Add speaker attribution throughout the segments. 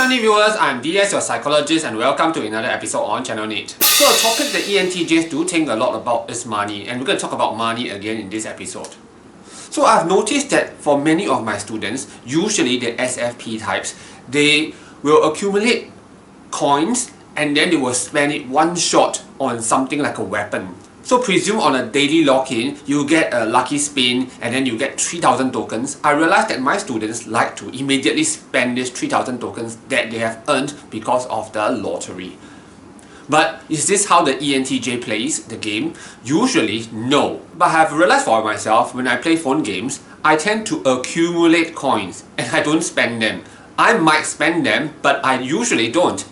Speaker 1: money viewers, I'm DS, your psychologist, and welcome to another episode on Channel NITT. So a topic that ENTJs do think a lot about is money, and we're going to talk about money again in this episode. So I've noticed that for many of my students, usually the SFP types, they will accumulate coins and then they will spend it one shot on something like a weapon. So presume on a daily login, you get a lucky spin and then you get 3,000 tokens. I realized that my students like to immediately spend these 3,000 tokens that they have earned because of the lottery. But is this how the ENTJ plays the game? Usually, no. But I have realized for myself, when I play phone games, I tend to accumulate coins and I don't spend them. I might spend them, but I usually don't.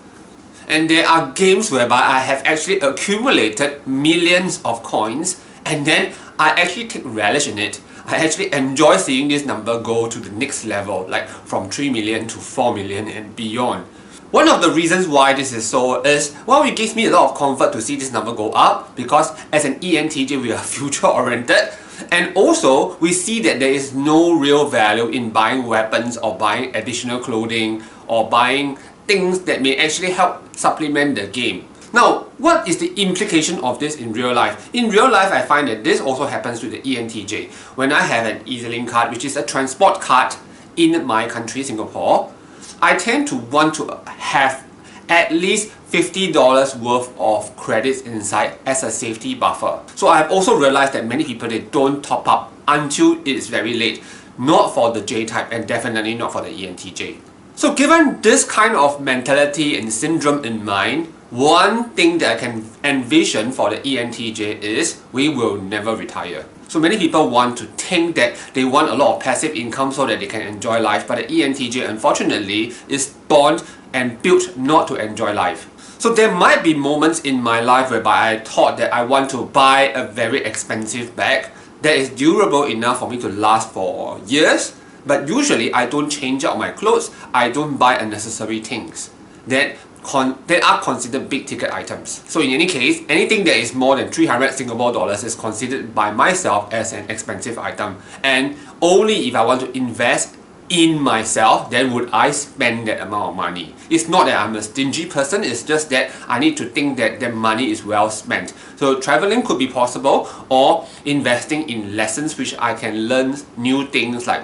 Speaker 1: And there are games whereby I have actually accumulated millions of coins and then I actually take relish in it. I actually enjoy seeing this number go to the next level, like from 3 million to 4 million and beyond. One of the reasons why this is so is, well, it gives me a lot of comfort to see this number go up because as an ENTJ we are future oriented, and also we see that there is no real value in buying weapons or buying additional clothing or buying things that may actually help supplement the game. Now, what is the implication of this in real life? In real life, I find that this also happens to the ENTJ. When I have an EZ-Link card, which is a transport card in my country, Singapore, I tend to want to have at least $50 worth of credits inside as a safety buffer. So I have also realized that many people, they don't top up until it is very late. Not for the J type and definitely not for the ENTJ. So given this kind of mentality and syndrome in mind, one thing that I can envision for the ENTJ is we will never retire. So many people want to think that they want a lot of passive income so that they can enjoy life, but the ENTJ unfortunately is born and built not to enjoy life. So there might be moments in my life whereby I thought that I want to buy a very expensive bag that is durable enough for me to last for years, but usually I don't change out my clothes, I don't buy unnecessary things that are considered big ticket items. So in any case, anything that is more than 300 Singapore dollars is considered by myself as an expensive item. And only if I want to invest in myself, then would I spend that amount of money. It's not that I'm a stingy person, it's just that I need to think that the money is well spent. So traveling could be possible, or investing in lessons which I can learn new things like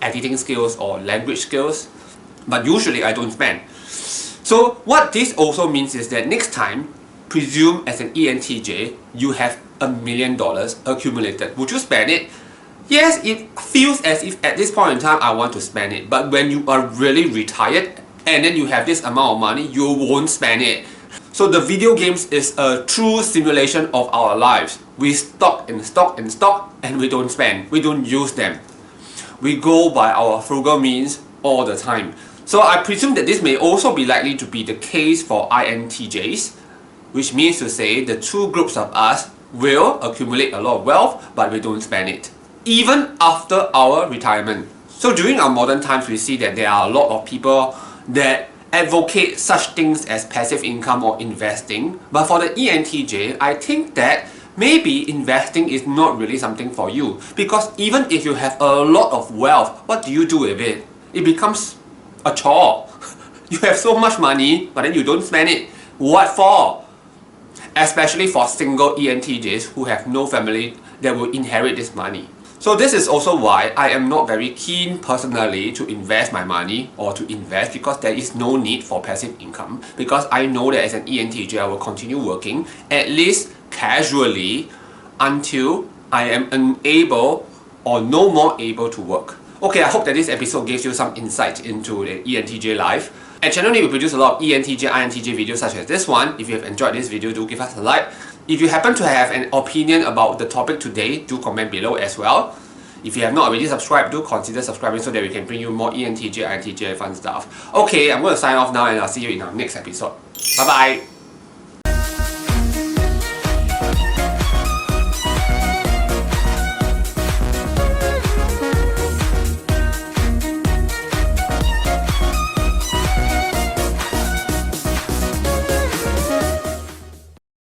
Speaker 1: editing skills or language skills. But usually I don't spend. So what this also means is that next time, presume as an ENTJ, you have $1 million accumulated. Would you spend it? Yes, it feels as if at this point in time I want to spend it. But when you are really retired and then you have this amount of money, you won't spend it. So the video games is a true simulation of our lives. We stock and stock and stock and we don't spend. We don't use them. We go by our frugal means all the time. So I presume that this may also be likely to be the case for INTJs, which means to say the two groups of us will accumulate a lot of wealth, but we don't spend it, even after our retirement. So during our modern times, we see that there are a lot of people that advocate such things as passive income or investing. But for the ENTJ, I think that maybe investing is not really something for you. Because even if you have a lot of wealth, what do you do with it? It becomes a chore. You have so much money, but then you don't spend it. What for? Especially for single ENTJs who have no family that will inherit this money. So this is also why I am not very keen personally to invest my money or to invest, because there is no need for passive income, because I know that as an ENTJ I will continue working at least casually until I am unable or no more able to work. Okay, I hope that this episode gives you some insight into the ENTJ life. At Channel NITT, we produce a lot of ENTJ, INTJ videos such as this one. If you have enjoyed this video, do give us a like. If you happen to have an opinion about the topic today, do comment below as well. If you have not already subscribed, do consider subscribing so that we can bring you more ENTJ, INTJ fun stuff. Okay, I'm going to sign off now and I'll see you in our next episode. Bye bye!